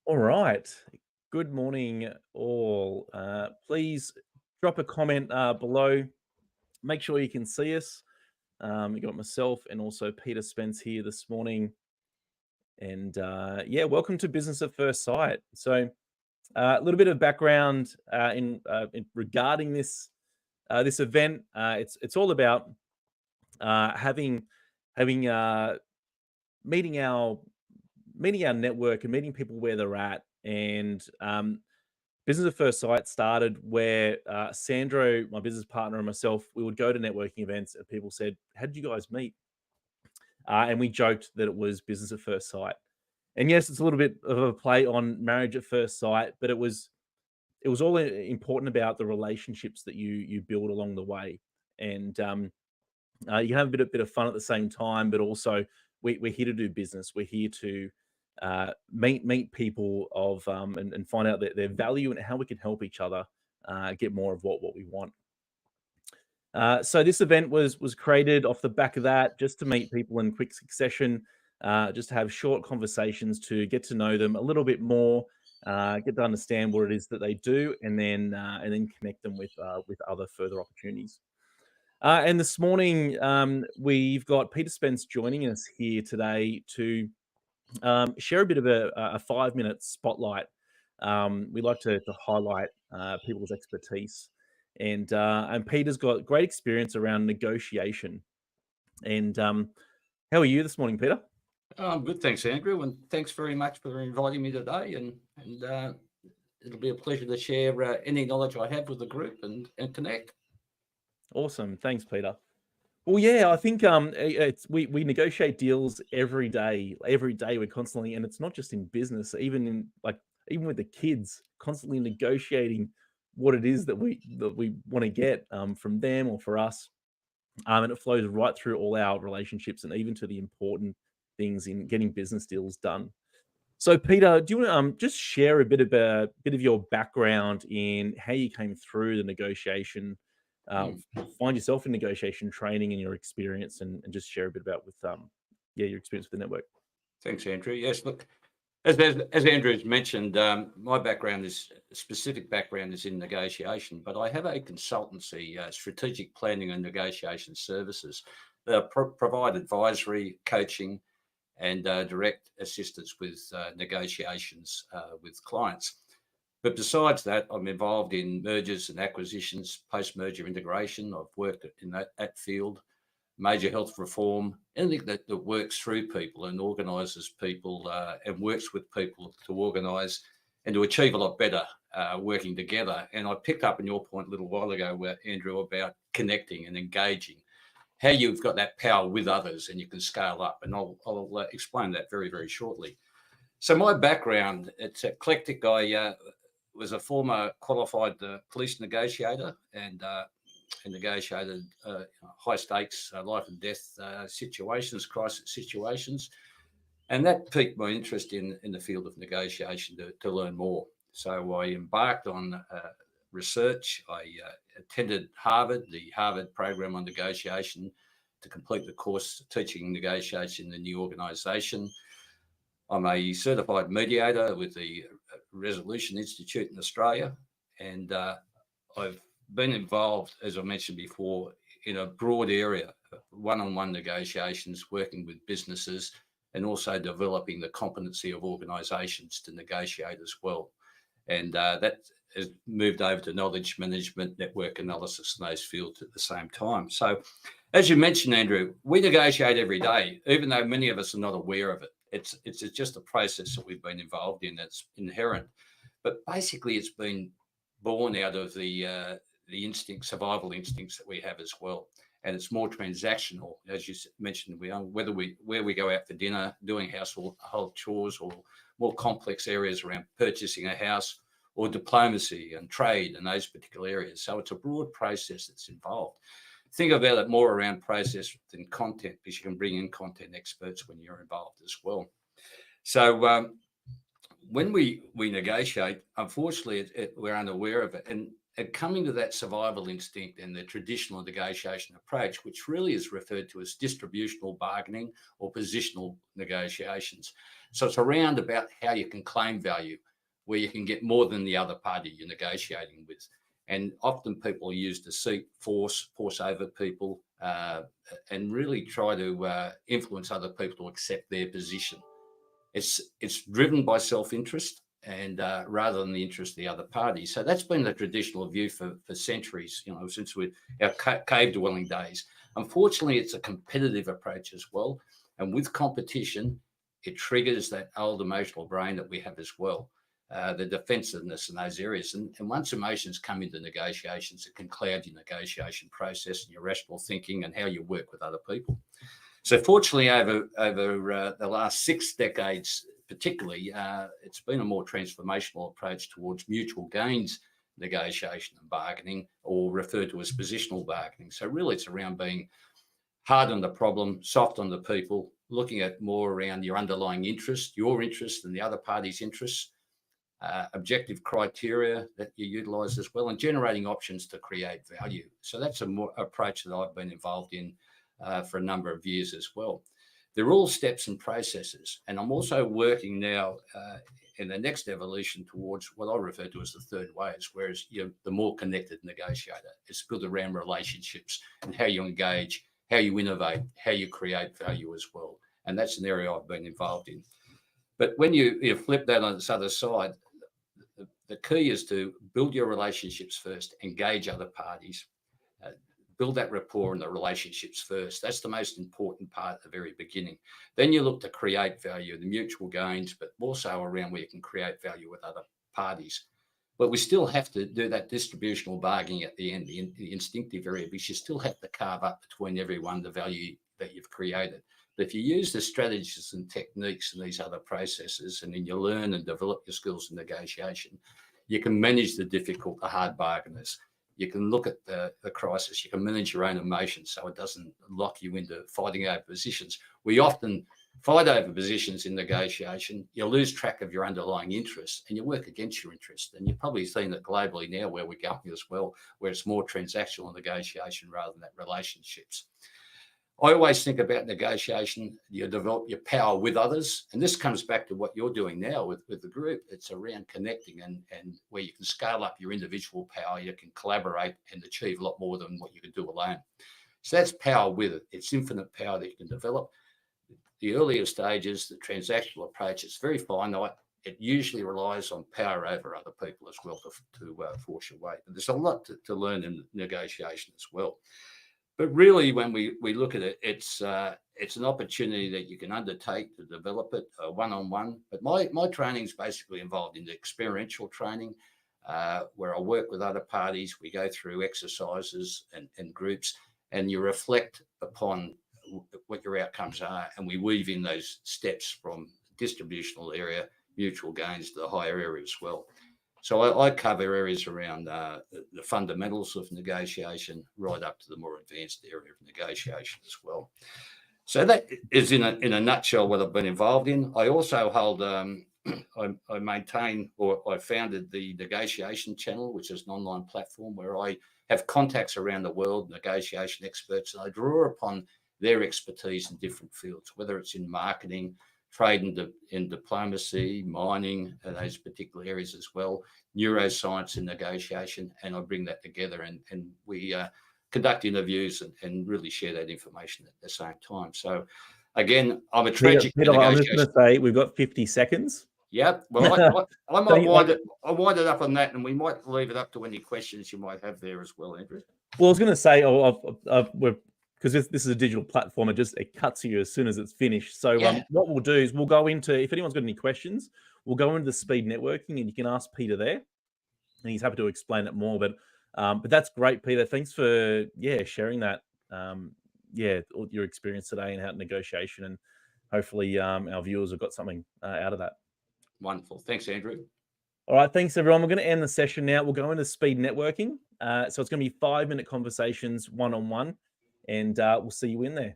All right. Good morning, all. Please drop a comment below. Make sure you can see us. You got myself and also Peter Spence here this morning. And yeah, welcome to Business at First Sight. So, a little bit of background regarding this event. It's all about having meeting our meeting our network and meeting people where they're at. And Business at First Sight started where Sandro, my business partner, and myself, we would go to networking events, and people said, "How did you guys meet?" And we joked that it was Business at First Sight. And yes, it's a little bit of a play on marriage at first sight, but it was all important about the relationships that you build along the way. And you have a bit of fun at the same time, but also we're here to do business. We're here to meet people and find out their value and how we can help each other get more of what we want. So this event was created off the back of that, just to meet people in quick succession, just to have short conversations to get to know them a little bit more, get to understand what it is that they do, and then connect them with other further opportunities. And this morning, we've got Peter Spence joining us here today to share a bit of a 5 minute spotlight. We like to highlight people's expertise, and Peter's got great experience around negotiation. And how are you this morning, Peter? I'm good, thanks, Andrew, and thanks very much for inviting me today. And it'll be a pleasure to share any knowledge I have with the group and connect. Awesome, thanks, Peter. Well, yeah, I think it's we negotiate deals every day. Every day we're constantly, and it's not just in business, even with the kids, constantly negotiating what it is that we want to get from them or for us. And it flows right through all our relationships and even to the important things in getting business deals done. So, Peter, do you want to just share a bit of your background in how you came through the negotiation, Mm. find yourself in negotiation training and your experience, and just share a bit about yeah, your experience with the network. Thanks, Andrew. Yes, look, as Andrew's mentioned, my background is specific background is in negotiation, but I have a consultancy, strategic planning and negotiation services that provide advisory, coaching, and direct assistance with negotiations with clients. But besides that, I'm involved in mergers and acquisitions, post-merger integration. I've worked in that field, major health reform, anything that works through people and organises people and works with people to organise and to achieve a lot better working together. And I picked up on your point a little while ago, Andrew, about connecting and engaging, how you've got that power with others and you can scale up. And I'll explain that very, very shortly. So my background, it's eclectic. I was a former qualified police negotiator and negotiated high stakes life and death situations, crisis situations. And that piqued my interest in the field of negotiation to learn more. So I embarked on research. I attended Harvard, the Harvard program on negotiation, to complete the course teaching negotiation in the organisation. I'm a certified mediator with the Resolution Institute in Australia, and I've been involved, as I mentioned before, in a broad area, one-on-one negotiations, working with businesses, and also developing the competency of organisations to negotiate as well. And that has moved over to knowledge management, network analysis, and those fields at the same time. So, as you mentioned, Andrew, we negotiate every day, even though many of us are not aware of it. It's just a process that we've been involved in that's inherent. But basically, it's been born out of the survival instincts that we have as well. And it's more transactional, as you mentioned, where we go out for dinner, doing household chores, or more complex areas around purchasing a house, or diplomacy and trade and those particular areas. So it's a broad process that's involved. Think about it more around process than content, because you can bring in content experts when you're involved as well. So when we negotiate, unfortunately, we're unaware of it. And coming to that survival instinct and the traditional negotiation approach, which really is referred to as distributional bargaining or positional negotiations. So it's around about how you can claim value, where you can get more than the other party you're negotiating with. And often people are used to seek force over people, and really try to influence other people to accept their position. It's driven by self-interest and rather than the interest of the other party. So that's been the traditional view for centuries, since our cave dwelling days. Unfortunately, it's a competitive approach as well. And with competition, it triggers that old emotional brain that we have as well, the defensiveness in those areas. And once emotions come into negotiations, it can cloud your negotiation process and your rational thinking and how you work with other people. So fortunately, over the last 6 decades, particularly, it's been a more transformational approach towards mutual gains negotiation and bargaining, or referred to as positional bargaining. So really, it's around being hard on the problem, soft on the people, looking at more around your underlying interest, your interest and the other party's interests, objective criteria that you utilise as well, and generating options to create value. So that's a more approach that I've been involved in for a number of years as well. They're all steps and processes. And I'm also working now in the next evolution towards what I refer to as the third ways, whereas you're the more connected negotiator. It's built around relationships and how you engage, how you innovate, how you create value as well. And that's an area I've been involved in. But when you flip that on this other side, the key is to build your relationships first, engage other parties, build that rapport and the relationships first. That's the most important part at the very beginning. Then you look to create value, the mutual gains, but also around where you can create value with other parties. But we still have to do that distributional bargaining at the end, the instinctive area, because you still have to carve up between everyone the value that you've created. But if you use the strategies and techniques and these other processes, and then you learn and develop your skills in negotiation, you can manage the difficult, the hard bargainers. You can look at the crisis. You can manage your own emotions so it doesn't lock you into fighting over positions. We often fight over positions in negotiation. You lose track of your underlying interests and you work against your interests. And you've probably seen it globally now where we're going as well, where it's more transactional negotiation rather than that relationships. I always think about negotiation, you develop your power with others. And this comes back to what you're doing now with the group. It's around connecting and where you can scale up your individual power, you can collaborate and achieve a lot more than what you could do alone. So that's power with it. It's infinite power that you can develop. The earlier stages, the transactional approach, it's very finite. It usually relies on power over other people as well to force your way. But there's a lot to learn in negotiation as well. But really, when we look at it, it's an opportunity that you can undertake to develop it one-on-one. But my training is basically involved in the experiential training, where I work with other parties. We go through exercises and groups, and you reflect upon what your outcomes are, and we weave in those steps from distributional area, mutual gains to the higher area as well. So I cover areas around the fundamentals of negotiation right up to the more advanced area of negotiation as well. So that is in a nutshell what I've been involved in. I also hold, I maintain, or I founded the Negotiation Channel, which is an online platform where I have contacts around the world, negotiation experts, and I draw upon their expertise in different fields, whether it's in marketing, trade and diplomacy, mining, those particular areas as well, neuroscience and negotiation, and I bring that together and we conduct interviews and really share that information at the same time. So again, I'm a tragic Peter, I'm just going to say we've got 50 seconds. Yep. Well, I might wind it up on that, and we might leave it up to any questions you might have there as well, Andrew. Well, I was going to say, because this is a digital platform, it cuts you as soon as it's finished. So what we'll do is we'll go into, if anyone's got any questions, we'll go into the speed networking, and you can ask Peter there, and he's happy to explain it more. But that's great, Peter. Thanks for sharing that. Your experience today and how negotiation, and hopefully our viewers have got something out of that. Wonderful. Thanks, Andrew. All right, thanks everyone. We're going to end the session now. We'll go into speed networking. So it's going to be 5-minute conversations one-on-one, and we'll see you in there.